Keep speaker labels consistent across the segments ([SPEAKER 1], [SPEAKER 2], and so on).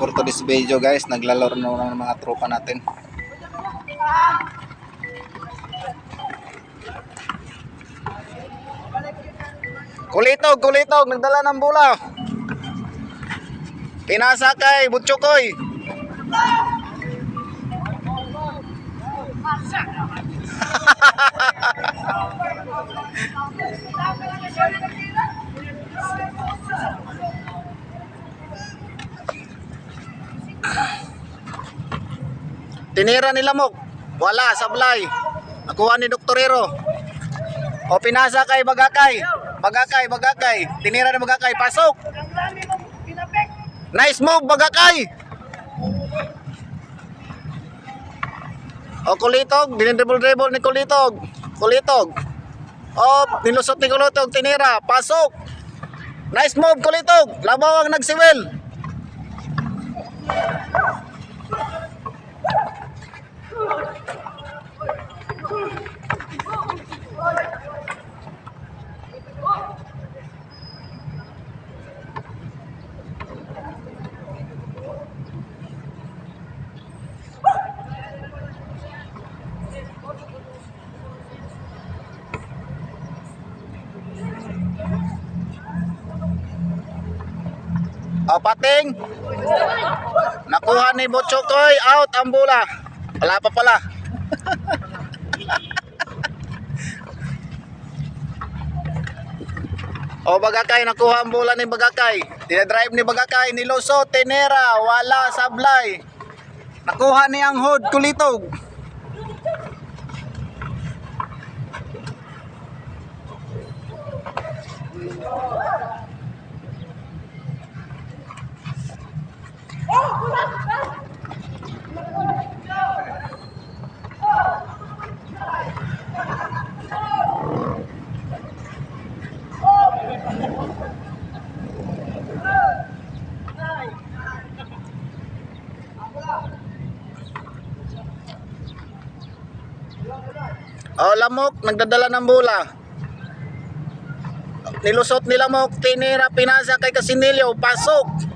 [SPEAKER 1] for today's video guys, naglalaro na ng mga tropa natin. Kulitog, nagdala ng bola. Pinasa kay Butchokoy. Tinira ni Lamok. Wala, sablay. Nakuha ni Doktorero. O pinasa kay Bagakay. Bagakay. Tinira ni Bagakay. Pasok. Nice move, Bagakay. O Kulitog. Dinidribble ni Kulitog. O nilusot ni Kulitog. Tinira. Pasok. Nice move, Kulitog. Labaw ang nagsiwil. O pating. Nakuha ni Butchokoy. Out ang bola. Wala pa pala. O Bagakay, nakuha ang bola ni Bagakay. Dinadrive ni Bagakay. Nilusot. Tinera. Wala. Sablay. Nakuha ni ang hood. Kulitog. O Lamok, nagdadala ng bola. Nilusot ni Lamok, tinira, pinasa kay Casinilio, pasok.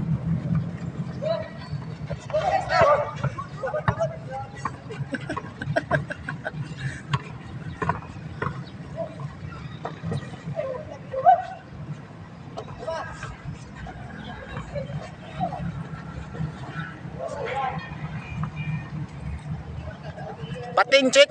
[SPEAKER 1] Pating check.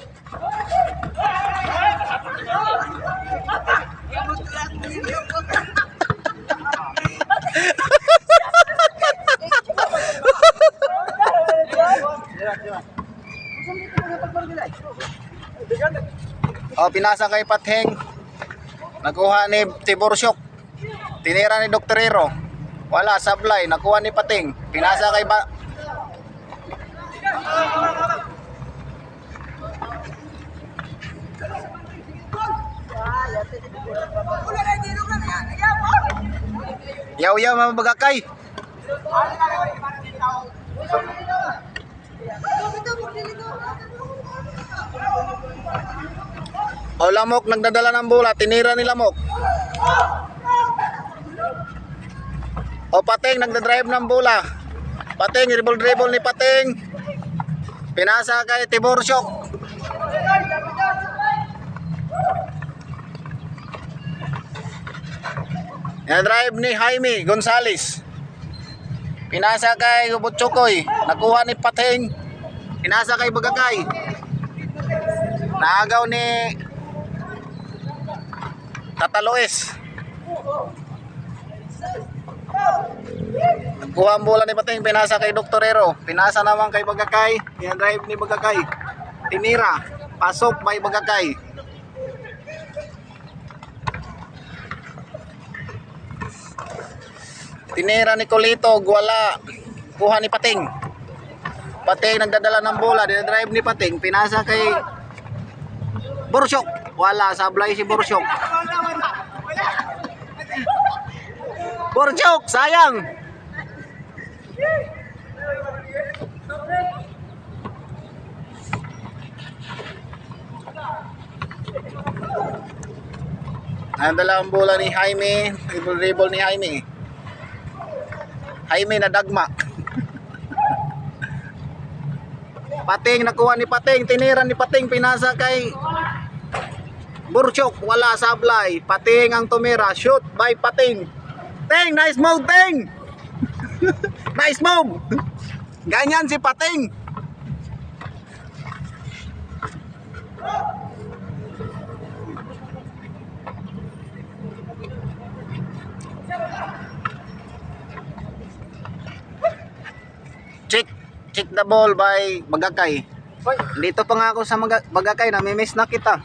[SPEAKER 1] O pinasa kay Patheng. Nakuha ni Tiborsyok. Tinira ni Doktorero. Wala, sablay. Nakuha ni Patheng. Pinasa kay Yaw mga Bagakay. O Lamok, nagdadala ng bola. Tinira ni Lamok. O Patheng, nagdadrive ng bola. Patheng, dribble ni Patheng. Pinasa kay Tiborsyok. Drive ni Jaime Gonzales. Pinasa kay Butchokoy. Nakuha ni Patheng. Pinasa kay Bagakay. Naagaw ni Tataloes. Nakuha ang bola ni Patheng. Pinasa kay Doktorero. Pinasa naman kay Bagakay. Drive ni Bagakay. Tinira. Pasok by Bagakay. Tinira ni Kulitog, wala. Kuha ni Patheng. Patheng nagdadala ng bola, dinadrive ni Patheng, pinasa kay Borsyok. Wala, sablay si Borsyok. Borsyok, sayang. Nadala ang bola ni Jaime, dribble ni Jaime. Jaime na dagma. Pating nakuha ni Pating, tinira ni Pating, pinasa kay Burchok, wala sablay. Pating ang tumira, shoot by Pating. Ting, nice move, Ting. Nice move. Ganyan si Pating. Check the ball by Bagakay. Dito pa nga ako sa Bagakay, namimiss na kita.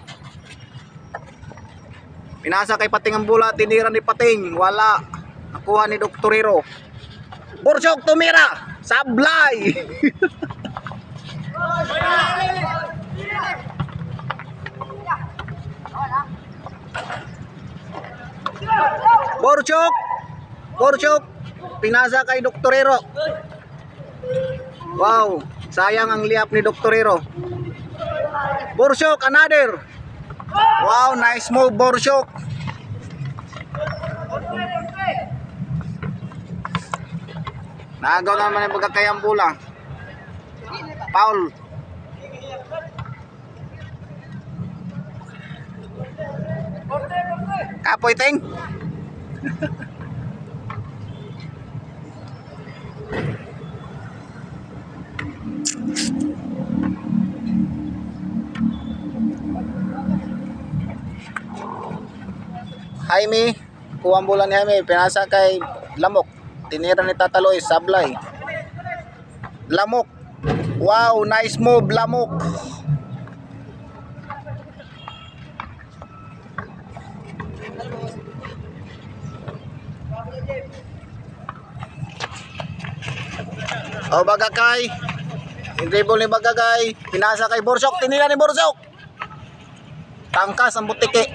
[SPEAKER 1] Pinasa kay Pating ang bola, tinira ni Pating, wala. Nakuha ni Doktorero. Burchok tumira, sablay. Burchok, pinasa kay Doktorero. Wow, sayang ang liap ni Doktorero. Burchok, another. Wow, nice move, Burchok. Naagaw naman yung Bagakay ang bola. Foul. Kapoy, Ting. Jaime, kuha ang bola ni Jaime, pinasa kay Lamok. Tinira ni Tataloy, sablay. Lamok. Wow, nice move, Lamok. O Bagakay. Yung dribble ni Bagakay, pinasa kay Borsok, tinira ni Borsok. Tangkas ang butiki.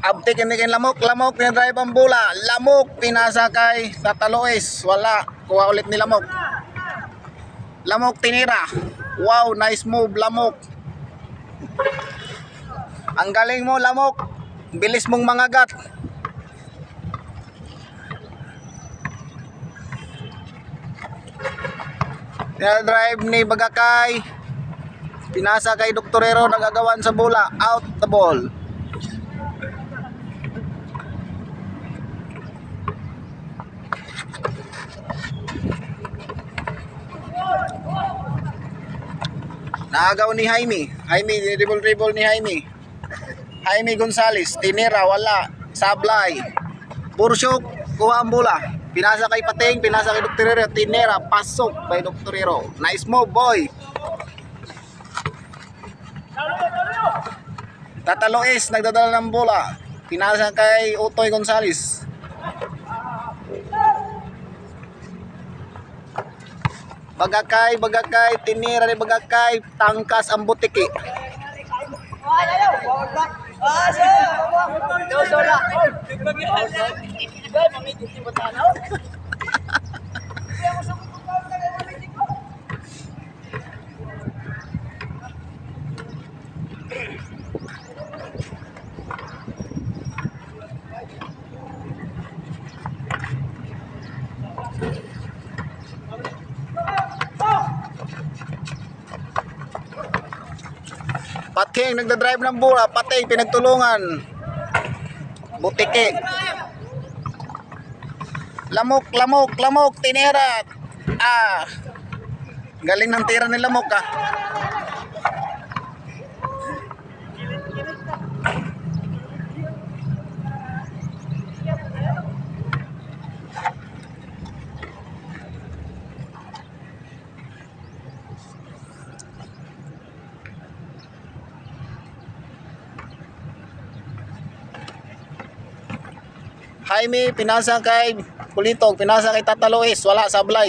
[SPEAKER 1] Abtik ini kay Lamok ni drive ang bola. Lamok pinasa kay Tataloes, wala. Kuha ulit ni Lamok. Lamok tinira. Wow, nice move, Lamok. Ang galing mo, Lamok. Bilis mong mangagat. Drive ni Bagakay. Pinasa kay Doktorero, nagagawan sa bola. Out the ball. Naagaw ni Jaime. Dribble ni Jaime. Jaime Gonzales, tinira, wala. Sablay. Burchok, kuha ang bola. Pinasa kay Pating, pinasa kay Doktorero, tinira, pasok by Doktorero. Nice move, boy. Tataloes, nagdadala ng bola. Pinasa kay Utoy Gonzales. Bagakay, tinira ni Bagakay, tangkas ang butiki. Pating nagda-drive ng bola, Pating pinagtulungan. Butiki. Lamok, tinira. Galing ng tira ni Lamok ah. Jaime, pinasa kay Kulitog, pinasa kay Tataloes, wala, sablay.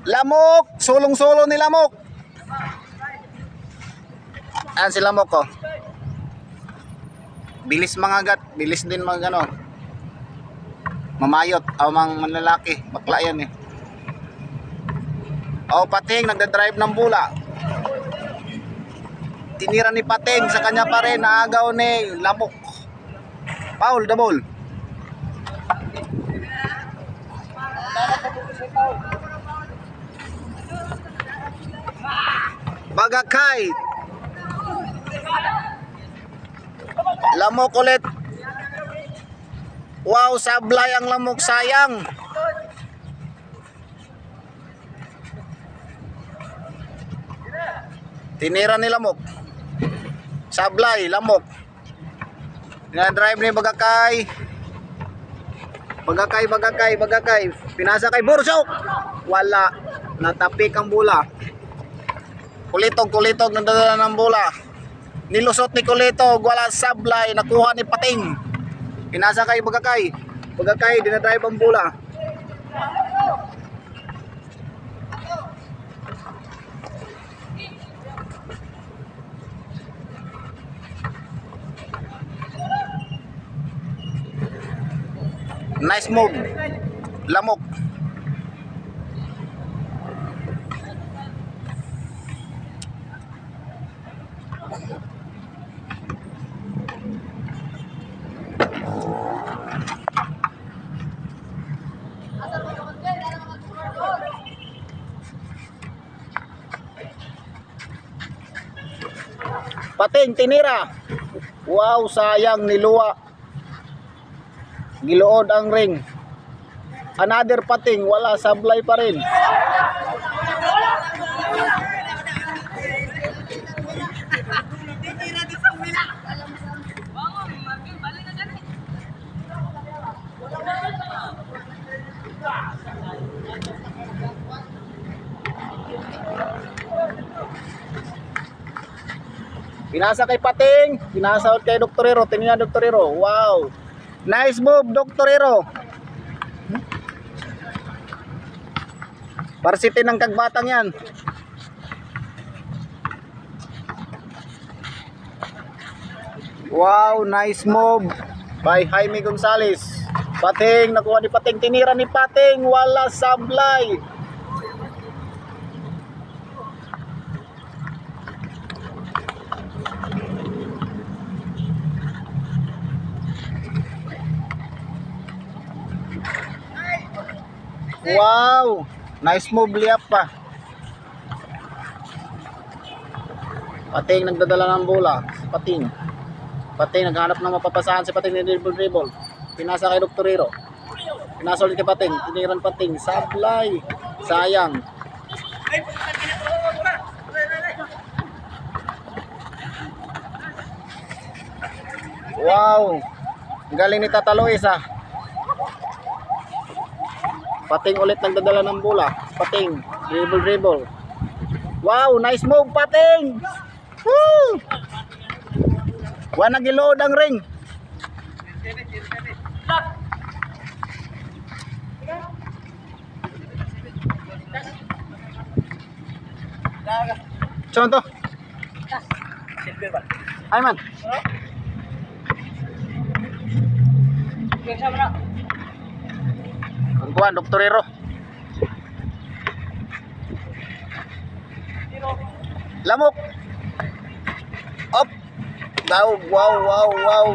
[SPEAKER 1] Lamok, sulong-sulo ni Lamok. Ayan sila mo ko. Bilis mga gat, bilis din mga ano. Mamayot, o mga manlalaki, bakla yan eh. O Pating, nagda-drive ng bula. Tinira ni Pating, sa kanya pa rin, naagaw ni Lamok. Foul, the ball. Bagakay. Lamok ulit. Wow, sablay ang Lamok, sayang. Tinira ni Lamok. Sablay, Lamok. Dinadrive ni Bagakay. Bagakay. Pinasa kay Bursok. Wala. Natapik ang bola. Kulitog nagdadala ng bola. Nilusot ni Kulitog. Wala sablay. Nakuha ni Pating. Pinasa kay Bagakay. Bagakay, dinadrive ang bola. Nice move. Lamok. Pating, tinira. Wow, sayang, niluwa. Giluod ang ring. Another Pating, wala, sablay pa rin. Pinasa kay Pating, pinasa out kay Doktorero, tingnan Doktorero. Wow. Nice move, Doktorero. Varsity ng Kagbatang yan. Wow, nice move by Jaime Gonzales. Pating, nakuha ni Pating, tinira ni Pating, wala sablay. Wow, nice move, liap pa. Pating nagdadala ng bola. Pating naghanap ng mapapasahan si Pating, ni dribble. Pinasa kay Doktorero. Pinasa ulit kay Pating. Tiniran Pating. Sablay. Sayang. Wow. Galing ni Tata Luis ah. Pating ulit nagdadala ng bola. Pating. Dribble. Wow. Nice move, Pating. Woo! Wala nag-load ang ring. Saan to? Ay man. Ang kuhan, Doktorero. Lamok. Up. Wow.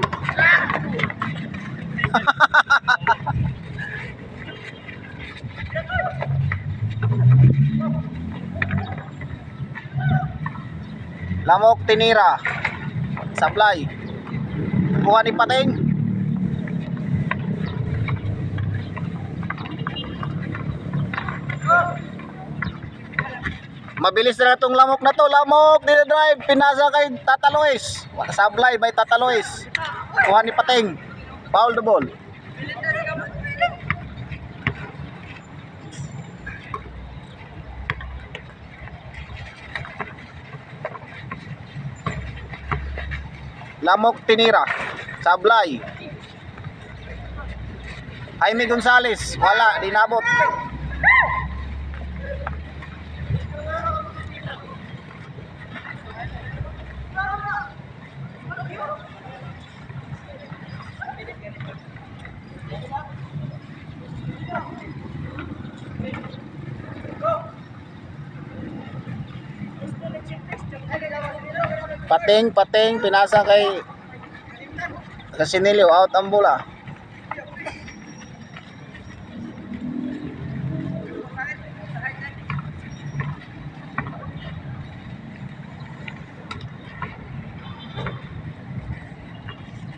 [SPEAKER 1] Lamok, tinira. Sablay. Kuha ni Pating. Mabilis na itong Lamok na to. Lamok, dinadrive. Pinasa kay Tata Luis. Sablay by Tata Luis. Kuha ni Pating. Foul the ball. Lamok, tinira. Sablay. Jaime Gonzales. Wala, dinabot. Pating, pinasa kay Casinilio, out ang bola.